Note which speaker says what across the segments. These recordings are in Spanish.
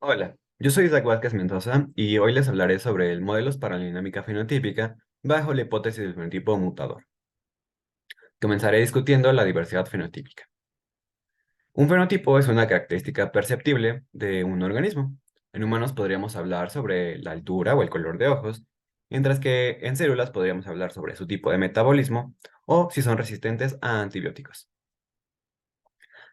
Speaker 1: Hola, yo soy Isaac Vázquez Mendoza y hoy les hablaré sobre el modelos para la dinámica fenotípica bajo la hipótesis del fenotipo mutador. Comenzaré discutiendo la diversidad fenotípica. Un fenotipo es una característica perceptible de un organismo. En humanos podríamos hablar sobre la altura o el color de ojos, mientras que en células podríamos hablar sobre su tipo de metabolismo o si son resistentes a antibióticos.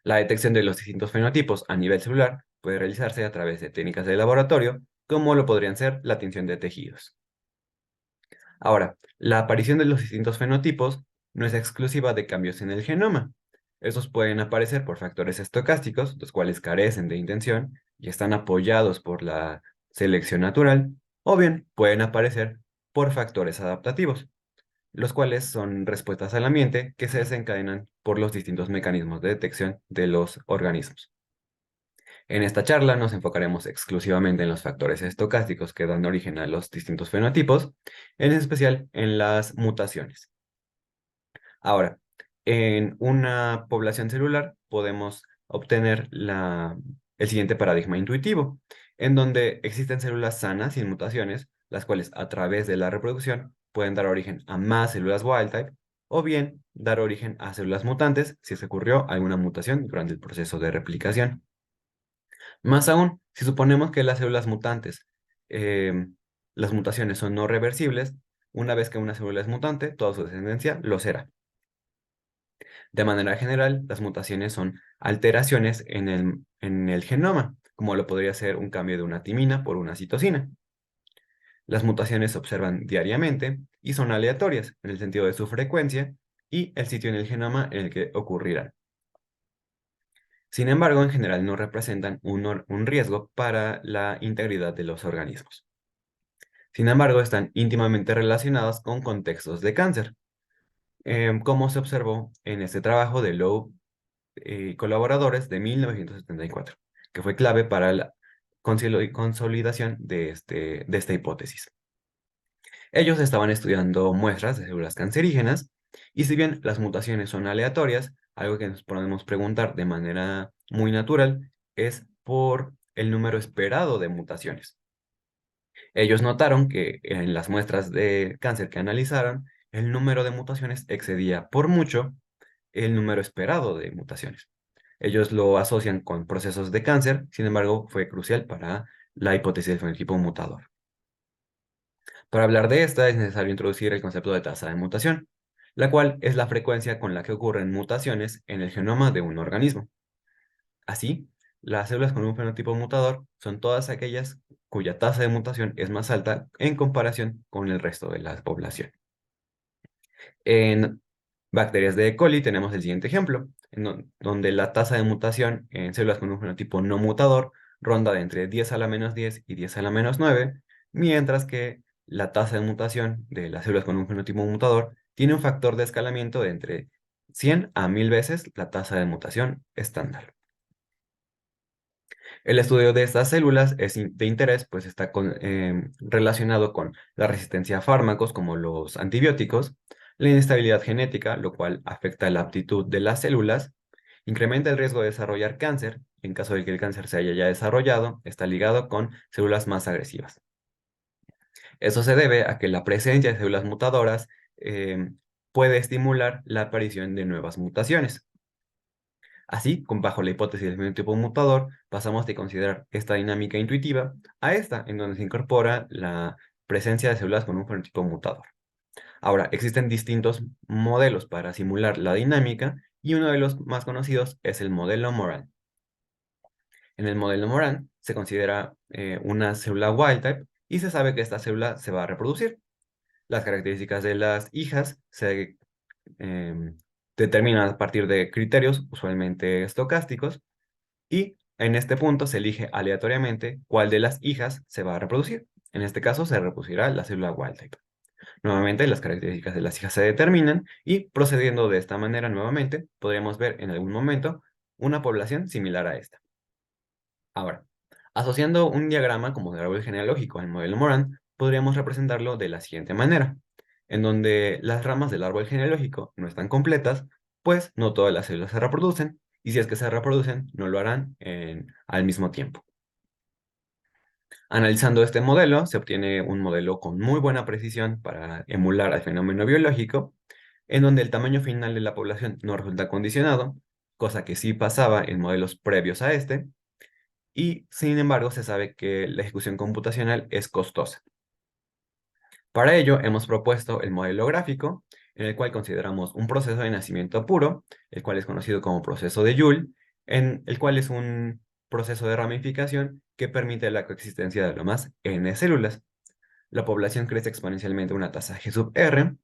Speaker 1: La detección de los distintos fenotipos a nivel celular puede realizarse a través de técnicas de laboratorio, como lo podrían ser la tinción de tejidos. Ahora, la aparición de los distintos fenotipos no es exclusiva de cambios en el genoma. Estos pueden aparecer por factores estocásticos, los cuales carecen de intención y están apoyados por la selección natural, o bien pueden aparecer por factores adaptativos, los cuales son respuestas al ambiente que se desencadenan por los distintos mecanismos de detección de los organismos. En esta charla nos enfocaremos exclusivamente en los factores estocásticos que dan origen a los distintos fenotipos, en especial en las mutaciones. Ahora, en una población celular podemos obtener el siguiente paradigma intuitivo, en donde existen células sanas sin mutaciones, las cuales a través de la reproducción pueden dar origen a más células wild type, o bien dar origen a células mutantes si se ocurrió alguna mutación durante el proceso de replicación. Más aún, si suponemos que las células mutantes, las mutaciones son no reversibles, una vez que una célula es mutante, toda su descendencia lo será. De manera general, las mutaciones son alteraciones en el genoma, como lo podría ser un cambio de una timina por una citosina. Las mutaciones se observan diariamente y son aleatorias en el sentido de su frecuencia y el sitio en el genoma en el que ocurrirán. Sin embargo, en general no representan un riesgo para la integridad de los organismos. Sin embargo, están íntimamente relacionadas con contextos de cáncer, como se observó en este trabajo de Lowe y colaboradores de 1974, que fue clave para la consolidación de esta hipótesis. Ellos estaban estudiando muestras de células cancerígenas y si bien las mutaciones son aleatorias, algo que nos podemos preguntar de manera muy natural es por el número esperado de mutaciones. Ellos notaron que en las muestras de cáncer que analizaron, el número de mutaciones excedía por mucho el número esperado de mutaciones. Ellos lo asocian con procesos de cáncer, sin embargo, fue crucial para la hipótesis del fenotipo mutador. Para hablar de esta es necesario introducir el concepto de tasa de mutación, la cual es la frecuencia con la que ocurren mutaciones en el genoma de un organismo. Así, las células con un fenotipo mutador son todas aquellas cuya tasa de mutación es más alta en comparación con el resto de la población. En bacterias de E. coli tenemos el siguiente ejemplo, donde la tasa de mutación en células con un fenotipo no mutador ronda de entre 10 a la menos 10 y 10 a la menos 9, mientras que la tasa de mutación de las células con un fenotipo mutador tiene un factor de escalamiento de entre 100 a 1000 veces la tasa de mutación estándar. El estudio de estas células es de interés, pues está relacionado con la resistencia a fármacos como los antibióticos, la inestabilidad genética, lo cual afecta la aptitud de las células, incrementa el riesgo de desarrollar cáncer, en caso de que el cáncer se haya ya desarrollado, está ligado con células más agresivas. Eso se debe a que la presencia de células mutadoras puede estimular la aparición de nuevas mutaciones. Así, bajo la hipótesis del fenotipo mutador, pasamos de considerar esta dinámica intuitiva a esta, en donde se incorpora la presencia de células con un fenotipo mutador. Ahora, existen distintos modelos para simular la dinámica y uno de los más conocidos es el modelo Moran. En el modelo Moran se considera una célula wild type y se sabe que esta célula se va a reproducir. Las características de las hijas se em, determinan a partir de criterios usualmente estocásticos y en este punto se elige aleatoriamente cuál de las hijas se va a reproducir. En este caso se reproducirá la célula wild type. Nuevamente las características de las hijas se determinan y procediendo de esta manera nuevamente podríamos ver en algún momento una población similar a esta. Ahora, asociando un diagrama como de árbol genealógico al modelo Moran, podríamos representarlo de la siguiente manera, en donde las ramas del árbol genealógico no están completas, pues no todas las células se reproducen, y si es que se reproducen, no lo harán al mismo tiempo. Analizando este modelo, se obtiene un modelo con muy buena precisión para emular al fenómeno biológico, en donde el tamaño final de la población no resulta condicionado, cosa que sí pasaba en modelos previos a este, y sin embargo se sabe que la ejecución computacional es costosa. Para ello, hemos propuesto el modelo gráfico, en el cual consideramos un proceso de nacimiento puro, el cual es conocido como proceso de Joule, en el cual es un proceso de ramificación que permite la coexistencia de lo más n células. La población crece exponencialmente a una tasa g sub r,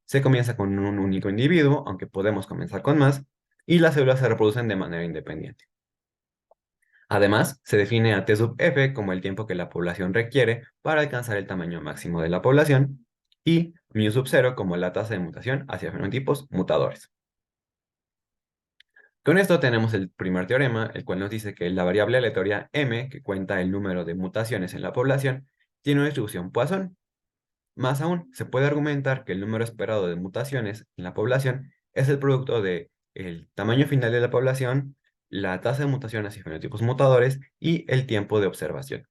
Speaker 1: se comienza con un único individuo, aunque podemos comenzar con más, y las células se reproducen de manera independiente. Además, se define a T sub f como el tiempo que la población requiere para alcanzar el tamaño máximo de la población y mu sub 0 como la tasa de mutación hacia fenotipos mutadores. Con esto tenemos el primer teorema, el cual nos dice que la variable aleatoria m, que cuenta el número de mutaciones en la población, tiene una distribución Poisson. Más aún, se puede argumentar que el número esperado de mutaciones en la población es el producto de el tamaño final de la población, la tasa de mutaciones y fenotipos mutadores y el tiempo de observación,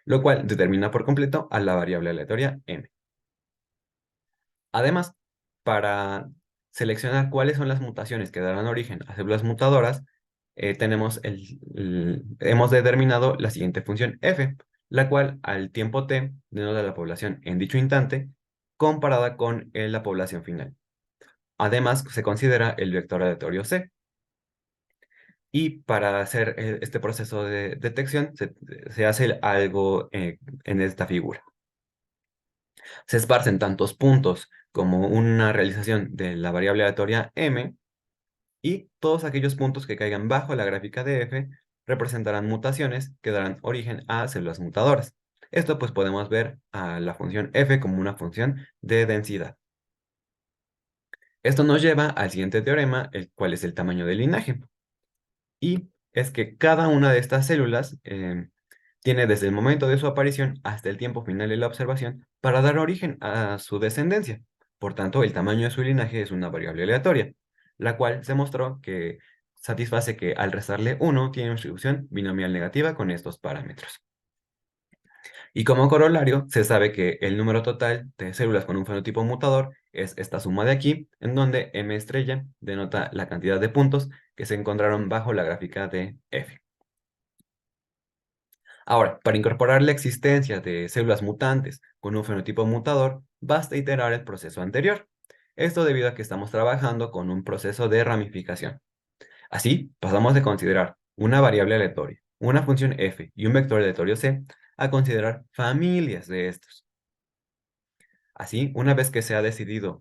Speaker 1: lo cual determina por completo a la variable aleatoria m. Además, para seleccionar cuáles son las mutaciones que darán origen a células mutadoras, hemos determinado la siguiente función f, la cual al tiempo t denota la población en dicho instante comparada con la población final. Además, se considera el vector aleatorio c. Y para hacer este proceso de detección, se hace algo en esta figura. Se esparcen tantos puntos como una realización de la variable aleatoria m, y todos aquellos puntos que caigan bajo la gráfica de f representarán mutaciones que darán origen a células mutadoras. Esto pues podemos ver a la función f como una función de densidad. Esto nos lleva al siguiente teorema, el cual es el tamaño del linaje. Y es que cada una de estas células tiene desde el momento de su aparición hasta el tiempo final de la observación para dar origen a su descendencia. Por tanto, el tamaño de su linaje es una variable aleatoria, la cual se mostró que satisface que al restarle 1 tiene una distribución binomial negativa con estos parámetros. Y como corolario, se sabe que el número total de células con un fenotipo mutador es esta suma de aquí, en donde M estrella denota la cantidad de puntos que se encontraron bajo la gráfica de F. Ahora, para incorporar la existencia de células mutantes con un fenotipo mutador, basta iterar el proceso anterior. Esto debido a que estamos trabajando con un proceso de ramificación. Así, pasamos de considerar una variable aleatoria, una función f y un vector aleatorio c, a considerar familias de estos. Así, una vez que se ha decidido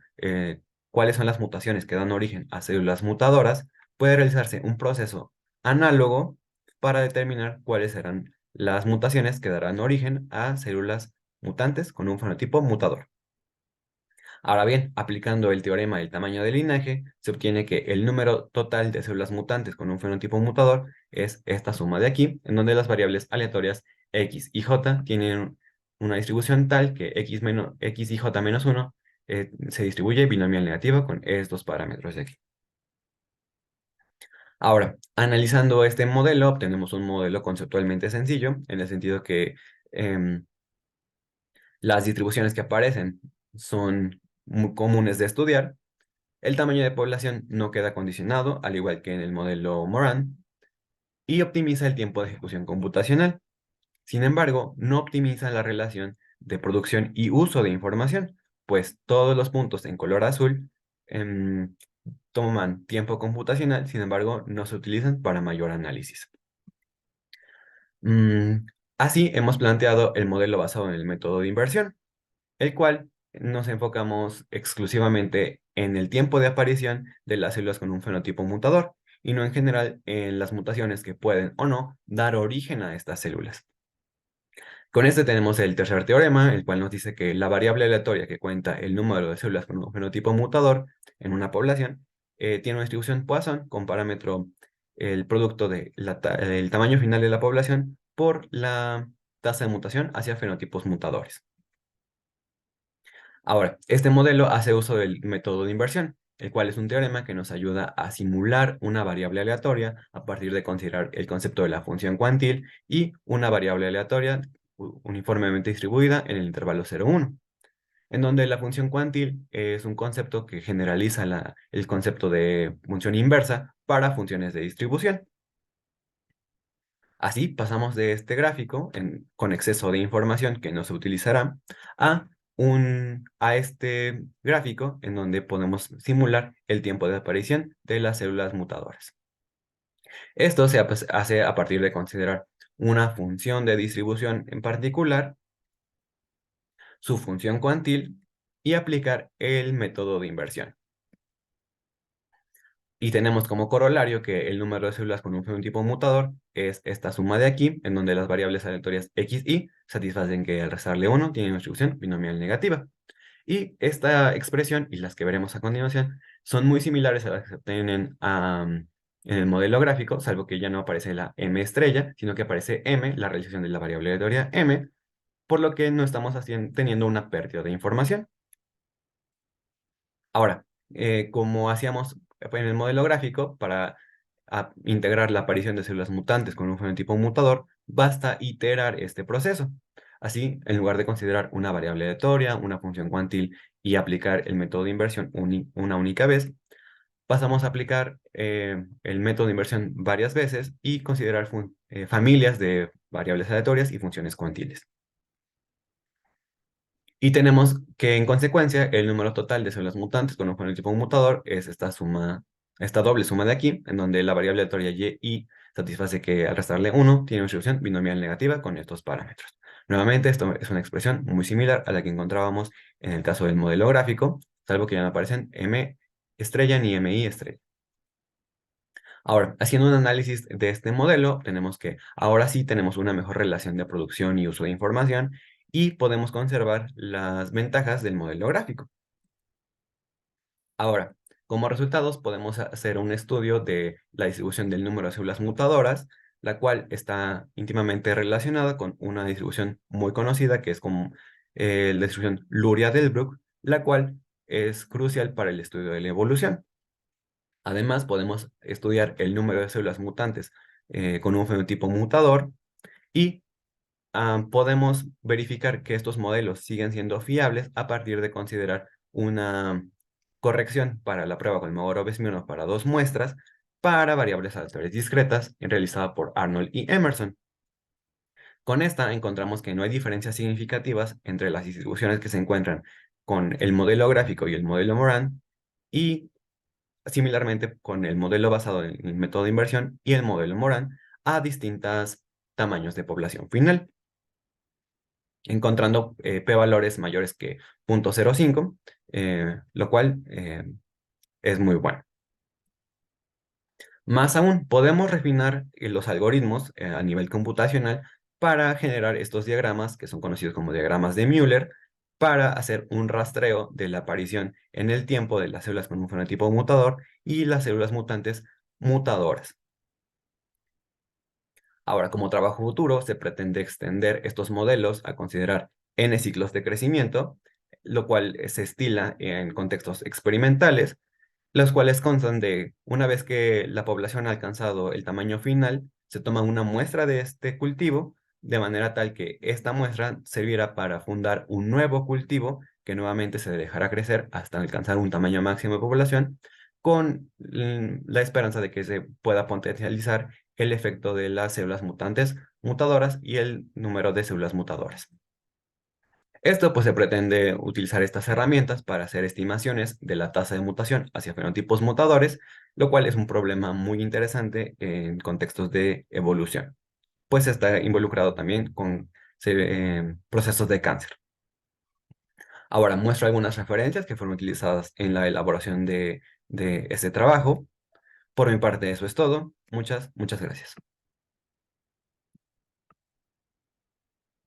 Speaker 1: cuáles son las mutaciones que dan origen a células mutadoras, puede realizarse un proceso análogo para determinar cuáles serán las mutaciones que darán origen a células mutantes con un fenotipo mutador. Ahora bien, aplicando el teorema del tamaño del linaje, se obtiene que el número total de células mutantes con un fenotipo mutador es esta suma de aquí, en donde las variables aleatorias x y j tienen una distribución tal que x y j menos 1 se distribuye binomial negativo con estos parámetros de aquí. Ahora, analizando este modelo, obtenemos un modelo conceptualmente sencillo, en el sentido que em, las distribuciones que aparecen son muy comunes de estudiar. El tamaño de población no queda condicionado, al igual que en el modelo Moran, y optimiza el tiempo de ejecución computacional. Sin embargo, no optimiza la relación de producción y uso de información, pues todos los puntos en color azul em, toman tiempo computacional, sin embargo, no se utilizan para mayor análisis. Mm, Así, hemos planteado el modelo basado en el método de inversión, el cual nos enfocamos exclusivamente en el tiempo de aparición de las células con un fenotipo mutador, y no en general en las mutaciones que pueden o no dar origen a estas células. Con este tenemos el tercer teorema, el cual nos dice que la variable aleatoria que cuenta el número de células con un fenotipo mutador en una población tiene una distribución Poisson con parámetro el producto de el tamaño final de la población por la tasa de mutación hacia fenotipos mutadores. Ahora, este modelo hace uso del método de inversión, el cual es un teorema que nos ayuda a simular una variable aleatoria a partir de considerar el concepto de la función cuantil y una variable aleatoria uniformemente distribuida en el intervalo 0,1, en donde la función cuantil es un concepto que generaliza el concepto de función inversa para funciones de distribución. Así pasamos de este gráfico con exceso de información que no se utilizará a este gráfico en donde podemos simular el tiempo de aparición de las células mutadoras. Esto se hace a partir de considerar una función de distribución en particular, su función cuantil, y aplicar el método de inversión. Y tenemos como corolario que el número de células con un fenotipo mutador es esta suma de aquí, en donde las variables aleatorias x, y satisfacen que al restarle 1 tienen una distribución binomial negativa. Y esta expresión, y las que veremos a continuación, son muy similares a las que se obtienen en el modelo gráfico, salvo que ya no aparece la m estrella, sino que aparece m, la realización de la variable aleatoria m, por lo que no estamos teniendo una pérdida de información. Ahora, como hacíamos en el modelo gráfico, para integrar la aparición de células mutantes con un fenotipo mutador, basta iterar este proceso. Así, en lugar de considerar una variable aleatoria, una función cuantil y aplicar el método de inversión una única vez, pasamos a aplicar el método de inversión varias veces y considerar familias de variables aleatorias y funciones cuantiles. Y tenemos que, en consecuencia, el número total de células mutantes con un fenotipo mutador es esta suma, esta doble suma de aquí, en donde la variable aleatoria y satisface que al restarle 1 tiene una distribución binomial negativa con estos parámetros. Nuevamente, esto es una expresión muy similar a la que encontrábamos en el caso del modelo gráfico, salvo que ya no aparecen m estrella ni mi estrella. Ahora, haciendo un análisis de este modelo, tenemos que ahora sí tenemos una mejor relación de producción y uso de información y podemos conservar las ventajas del modelo gráfico. Ahora, como resultados podemos hacer un estudio de la distribución del número de células mutadoras, la cual está íntimamente relacionada con una distribución muy conocida que es como la distribución Luria-Delbruck, la cual es crucial para el estudio de la evolución. Además, podemos estudiar el número de células mutantes con un fenotipo mutador y podemos verificar que estos modelos siguen siendo fiables a partir de considerar una corrección para la prueba con el modelo Bayes-Mills para 2 muestras para variables aleatorias discretas realizada por Arnold y Emerson. Con esta encontramos que no hay diferencias significativas entre las distribuciones que se encuentran con el modelo gráfico y el modelo Moran, y similarmente con el modelo basado en el método de inversión y el modelo Moran a distintos tamaños de población final, encontrando p-valores mayores que 0.05, lo cual es muy bueno. Más aún, podemos refinar los algoritmos a nivel computacional para generar estos diagramas, que son conocidos como diagramas de Müller, para hacer un rastreo de la aparición en el tiempo de las células con un fenotipo mutador y las células mutantes mutadoras. Ahora, como trabajo futuro, se pretende extender estos modelos a considerar n ciclos de crecimiento, lo cual se estila en contextos experimentales, los cuales constan de, una vez que la población ha alcanzado el tamaño final, se toma una muestra de este cultivo, de manera tal que esta muestra servirá para fundar un nuevo cultivo que nuevamente se dejará crecer hasta alcanzar un tamaño máximo de población, con la esperanza de que se pueda potencializar el efecto de las células mutantes mutadoras y el número de células mutadoras. Esto pues se pretende utilizar estas herramientas para hacer estimaciones de la tasa de mutación hacia fenotipos mutadores, lo cual es un problema muy interesante en contextos de evolución, pues está involucrado también con procesos de cáncer. Ahora muestro algunas referencias que fueron utilizadas en la elaboración de este trabajo. Por mi parte eso es todo. Muchas gracias.